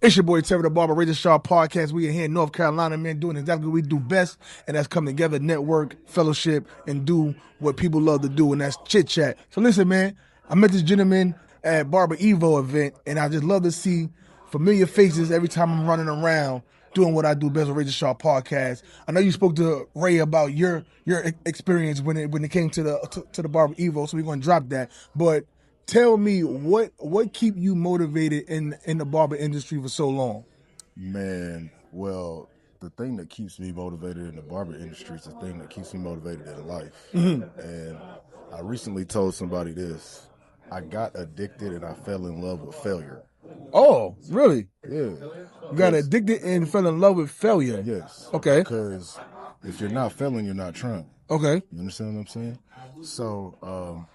It's your boy Terry the Barber, Razor Sharp Podcast. We are here in North Carolina, man, doing exactly what we do best, and that's come together, network, fellowship, and do what people love to do, and that's chit chat. So listen, man, I met this gentleman at Barber Evo event, and I just love to see familiar faces every time I'm running around doing what I do best with Razor Sharp Podcast. I know you spoke to Ray about your experience when it came to the Barber Evo, so we're going to drop that, but tell me what keep you motivated in the barber industry for so long? Man, well, the thing that keeps me motivated in the barber industry is the thing that keeps me motivated in life. Mm-hmm. And I recently told somebody this. I got addicted and I fell in love with failure. Oh, really? Yeah. You got addicted and fell in love with failure? Yes. Okay. Because if you're not failing, you're not trying. Okay. You understand what I'm saying? So,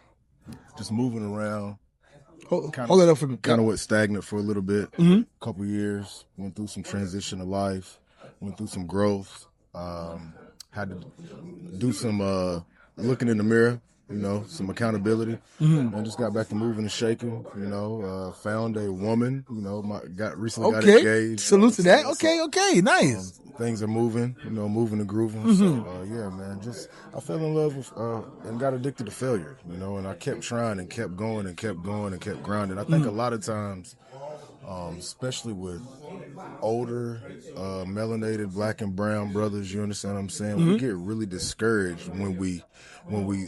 just moving around. Hold that up for me. Kind of went stagnant for a little bit. Mm-hmm. Couple years. Went through some transition of life. Went through some growth. Had to do some looking in the mirror. You know, some accountability. Mm-hmm. And just got back to moving and shaking. You know, found a woman. You know, recently got engaged. Salute to that. Okay, nice. Things are moving. You know, moving and grooving. Mm-hmm. So yeah, man. I fell in love with and got addicted to failure. You know, and I kept trying and kept going and kept going and kept grinding. I think a lot of times, especially with older, melanated black and brown brothers, you understand what I'm saying? Mm-hmm. We get really discouraged when we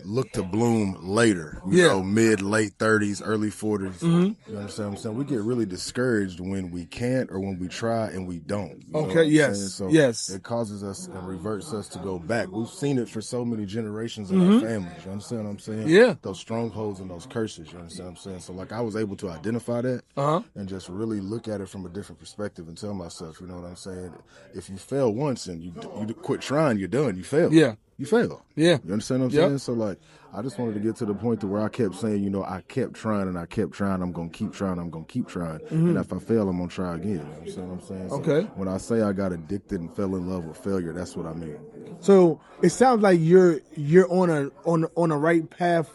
look to bloom later, you know, late 30s, early 40s. Mm-hmm. You understand what I'm saying? We get really discouraged when we can't or when we try and we don't. Okay, yes. So yes. It causes us and reverts us to go back. We've seen it for so many generations in our families. You understand what I'm saying? Yeah. Those strongholds and those curses, you understand what I'm saying? So, like, I was able to identify that and just really look at it from a different perspective and tell myself, you know what I'm saying? If you fail once and you quit trying, you're done. You fail. Yeah. You fail. Yeah. You understand what I'm saying? So, like, I just wanted to get to the point to where I kept saying, you know, I kept trying and I kept trying. I'm going to keep trying. I'm going to keep trying. Mm-hmm. And if I fail, I'm going to try again. You understand what I'm saying? So okay. When I say I got addicted and fell in love with failure, that's what I mean. So it sounds like you're on a right path,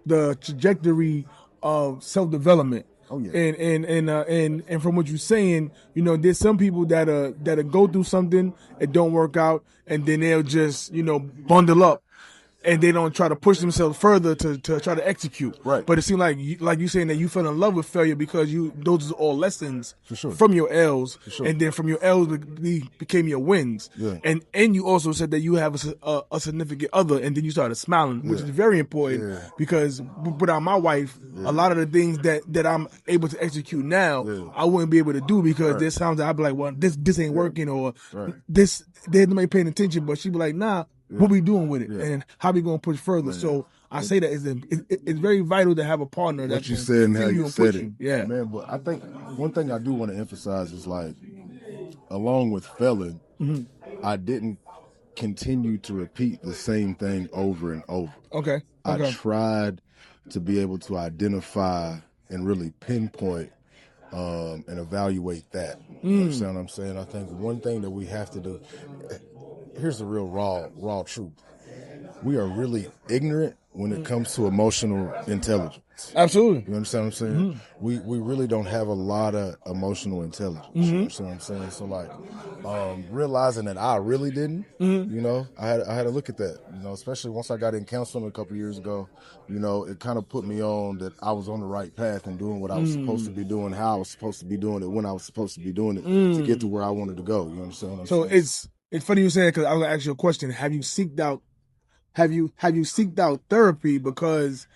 the trajectory of self-development. Oh yeah. And from what you're saying, you know, there's some people that'll go through something, it don't work out, and then they'll just, you know, bundle up, and they don't try to push themselves further to try to execute. Right. But it seems like you saying that you fell in love with failure because those are all lessons for sure. from your L's, for sure. And then from your L's became your wins. Yeah. And you also said that you have a significant other, and then you started smiling, which is very important because without my wife, a lot of the things that I'm able to execute now, I wouldn't be able to do because there's times that I'd be like, well, this ain't working, or this there's nobody paying attention, but she'd be like, nah. What we doing with it, and how we gonna push further? So I say that it's very vital to have a partner. What you said and how you said it, yeah, man. But I think one thing I do want to emphasize is, like, along with failing, I didn't continue to repeat the same thing over and over. Okay. I tried to be able to identify and really pinpoint and evaluate that. You understand what I'm saying? I think one thing that we have to do. Here's the real raw truth. We are really ignorant when it comes to emotional intelligence. Absolutely. You understand what I'm saying? Mm-hmm. We really don't have a lot of emotional intelligence. Mm-hmm. You understand what I'm saying? So, like, realizing that I really didn't, you know, I had to look at that, you know, especially once I got in counseling a couple years ago, you know, it kind of put me on that I was on the right path and doing what I was supposed to be doing, how I was supposed to be doing it, when I was supposed to be doing it to get to where I wanted to go. You understand what I'm saying? So it's funny you saying, because I was gonna ask you a question. Have you seeked out therapy? Because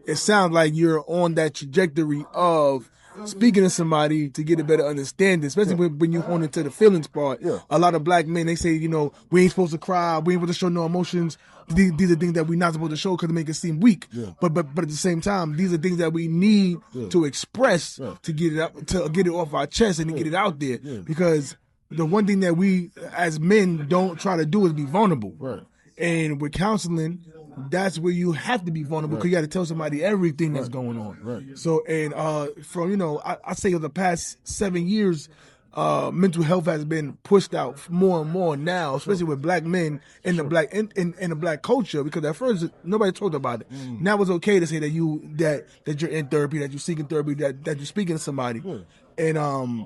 it sounds like you're on that trajectory of speaking to somebody to get a better understanding, especially when you hone into the feelings part. Yeah. A lot of black men, they say, you know, we ain't supposed to cry, we ain't supposed to show no emotions. These are things that we're not supposed to show because they make us seem weak. Yeah. But at the same time, these are things that we need to express to get it out, to get it off our chest and to get it out there. Yeah. Because the one thing that we as men don't try to do is be vulnerable. Right. And with counseling, that's where you have to be vulnerable because you got to tell somebody everything that's going on. Right. So, and from, you know, I say over the past 7 years, mental health has been pushed out more and more now, especially with black men in the black in the black culture. Because at first nobody talked about it. Now it's okay to say that you're in therapy, that you're seeking therapy, that you're speaking to somebody, and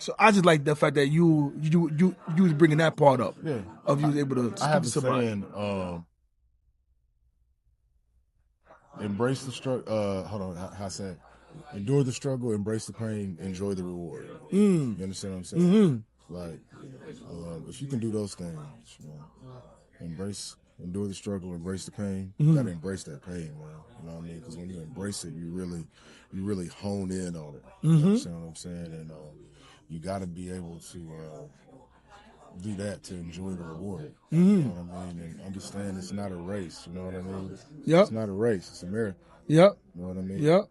So I just like the fact that you was bringing that part up. Yeah. Of you was able to I have speak a to somebody. saying, embrace the struggle. Hold on, how I say it? Endure the struggle, embrace the pain, enjoy the reward. You understand what I'm saying? Mm-hmm. Like, if you can do those things, endure the struggle, embrace the pain. You gotta embrace that pain, man. You know what I mean? Because when you embrace it, you really hone in on it. You understand what I'm saying? And you gotta be able to do that to enjoy the reward. You know what I mean? And understand it's not a race. You know what I mean? Yep. It's not a race. It's a marathon. Yep. You know what I mean? Yep.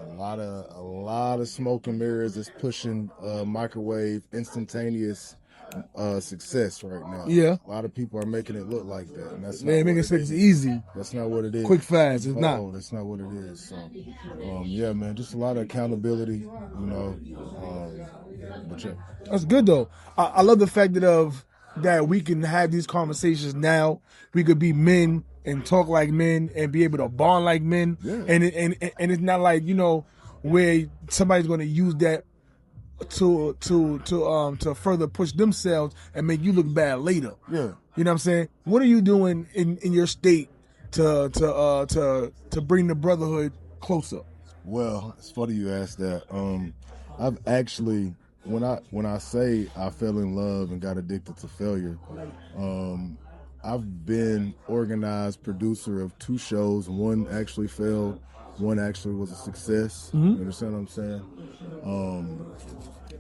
A lot of smoke and mirrors is pushing microwave instantaneous success right now. Yeah. A lot of people are making it look like that, and that's Man, making sense easy. That's not what it is. Quick, fast. It's not. That's not what it is. So, yeah, man, just a lot of accountability. You know, but yeah. That's good though. I love the fact that we can have these conversations now. We could be men and talk like men and be able to bond like men. Yeah. And it's not like, where somebody's going to use that to further push themselves and make you look bad later. Yeah. You know what I'm saying? What are you doing in your state to bring the brotherhood closer? Well, it's funny you asked that. I've actually, when I say I fell in love and got addicted to failure, I've been organized producer of 2 shows. One actually failed. One actually was a success. You understand what I'm saying?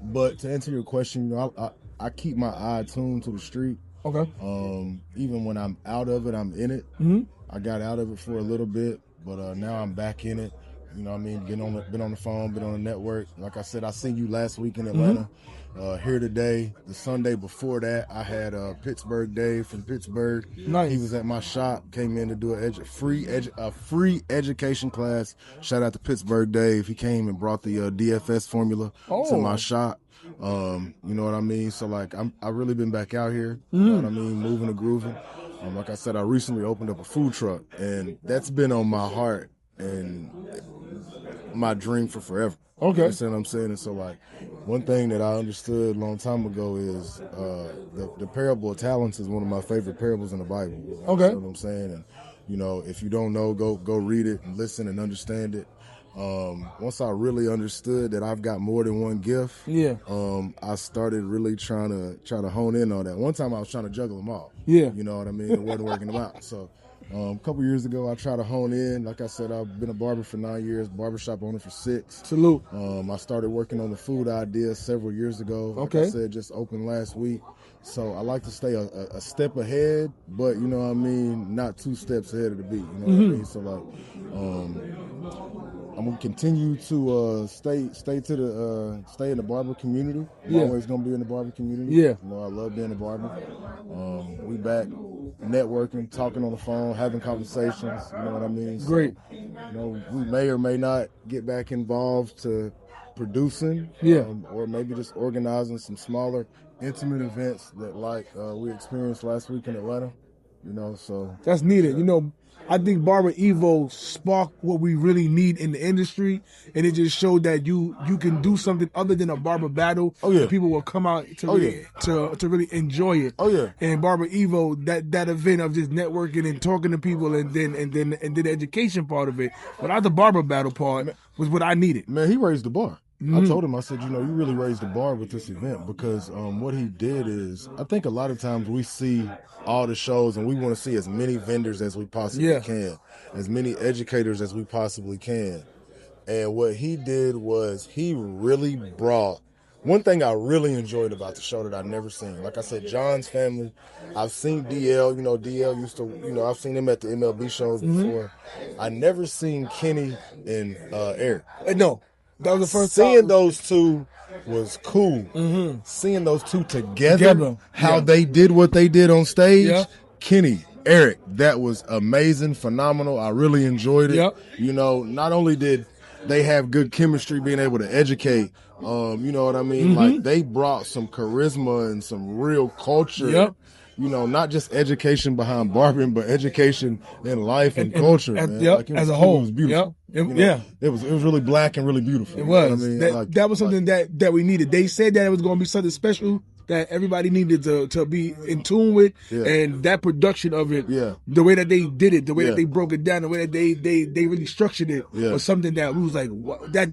But to answer your question, I keep my eye tuned to the street. Okay. Even when I'm out of it, I'm in it. I got out of it for a little bit, but now I'm back in it. You know what I mean? Been on the phone, been on the network. Like I said, I seen you last week in Atlanta. Here today. The Sunday before that, I had Pittsburgh Dave from Pittsburgh. Nice. He was at my shop, came in to do a free education class. Shout out to Pittsburgh Dave. He came and brought the DFS formula to my shop. You know what I mean? So like, I really been back out here. You know what I mean? Moving and grooving. Like I said, I recently opened up a food truck, and that's been on my heart and my dream for forever. Okay. You understand what I'm saying? And so, like, one thing that I understood a long time ago is the parable of talents is one of my favorite parables in the Bible. You Okay. know what I'm saying? And, if you don't know, go read it and listen and understand it. Once I really understood that I've got more than one gift, I started really trying to hone in on that. One time I was trying to juggle them all. Yeah. You know what I mean? It wasn't working them out. So a couple years ago, I tried to hone in. Like I said, I've been a barber for 9 years, barbershop owner for 6. Salute. I started working on the food idea several years ago. Like Okay. I said, just opened last week. So I like to stay a step ahead, but you know what I mean, not 2 steps ahead of the beat. You know what I mean? So like, I'm gonna continue to stay in the barber community. I'm always gonna be in the barber community. Yeah. You know, I love being a barber. We back networking, talking on the phone, having conversations. You know what I mean? So, Great. We may or may not get back involved to producing. Or maybe just organizing some smaller, intimate events that we experienced last week in Atlanta. So that's needed. I think Barber Evo sparked what we really need in the industry, and it just showed that you can do something other than a barber battle. Oh yeah, people will come out to really enjoy it. Oh yeah, and Barber Evo, that event of just networking and talking to people, and then the education part of it, without the barber battle part, was what I needed. Man, he raised the bar. I told him, I said, you really raised the bar with this event, because what he did is, I think a lot of times we see all the shows and we want to see as many vendors as we possibly can, as many educators as we possibly can. And what he did was he really brought, one thing I really enjoyed about the show that I've never seen. Like I said, John's family, I've seen DL, DL used to, I've seen him at the MLB shows before. I never seen Kenny and Eric. No. That was the first Seeing time. those two was cool. Seeing those two together. How they did what they did on stage. Kenny, Eric, that was amazing, phenomenal. I really enjoyed it. Not only did they have good chemistry being able to educate, you know what I mean? Like, they brought some charisma and some real culture. not just education behind barbering, but education in life and culture, man. Yep, Like, as a whole. It was beautiful. Yep. It was really black and really beautiful. It was. You know what I mean? That was something that we needed. They said that it was going to be something special that everybody needed to be in tune with, and that production of it, the way that they did it, the way that they broke it down, the way that they really structured it, was something that we was like, what, that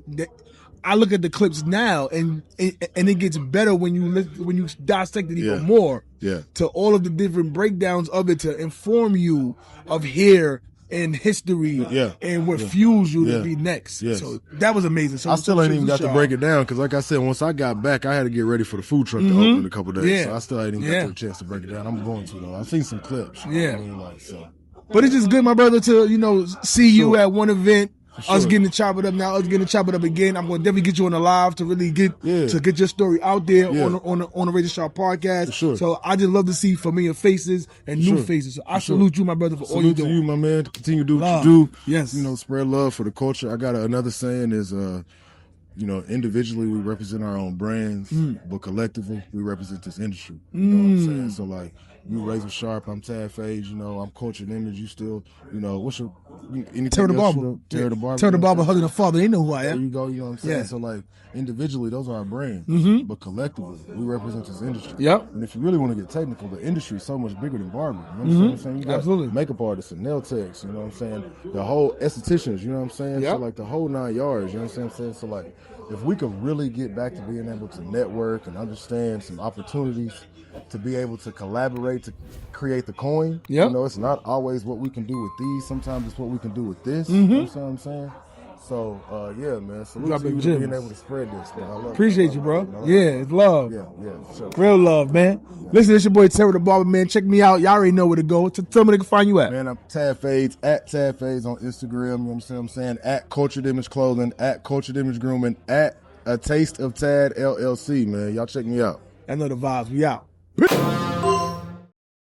I look at the clips now, and it gets better when you dissect it even more. Yeah. To all of the different breakdowns of it to inform you of hair and history and what fuels you to be next. Yes. So that was amazing. So I still ain't even got to break it down because, like I said, once I got back, I had to get ready for the food truck to open in a couple of days. So I still ain't even got the chance to break it down. I'm going to, though. I've seen some clips. You know what I mean? Like, so. But it's just good, my brother, to see you at one event. Us getting to chop it up now, us getting to chop it up again. I'm going to definitely get you on the live to really get your story out there on the Radio Sharp podcast. So I just love to see familiar faces and new faces. So I salute you, my brother, for all you do. Salute to you, my man. Continue to do what you do. Yes. Spread love for the culture. I got another saying is, individually we represent our own brands, but collectively we represent this industry. You know what I'm saying? So like, you Razor Sharp, I'm Tad Phage, I'm Cultured Image, you still, what's your, anything Terry the else, Barber. Terry the Barber. Terry the Barber, Husband and Father, they know who I am. There you go, you know what I'm saying? So like, individually, those are our brands, but collectively, we represent this industry. Yep. And if you really want to get technical, the industry is so much bigger than barbering. You know what I'm saying? You got Absolutely. makeup artists and nail techs, you know what I'm saying? The whole estheticians, you know what I'm saying? Yep. So like the whole 9 yards, you know what I'm saying? So like, if we could really get back to being able to network and understand some opportunities to be able to collaborate to create the coin, it's not always what we can do with these. Sometimes it's what we can do with this. You know what I'm saying? So, man. Salute to you for being able to spread this, man. I love Appreciate you, bro. It's love. Yeah, sure. Real love, man. Listen, it's your boy Terry the Barber, man. Check me out. Y'all already know where to go. Tell me they can find you at. Man, I'm Tad Phage, at Tad Phage on Instagram. You know what I'm saying? At Cultured Image Clothing, at Cultured Image Grooming, at A Taste of Tad LLC, man. Y'all check me out. I know the vibes. We out.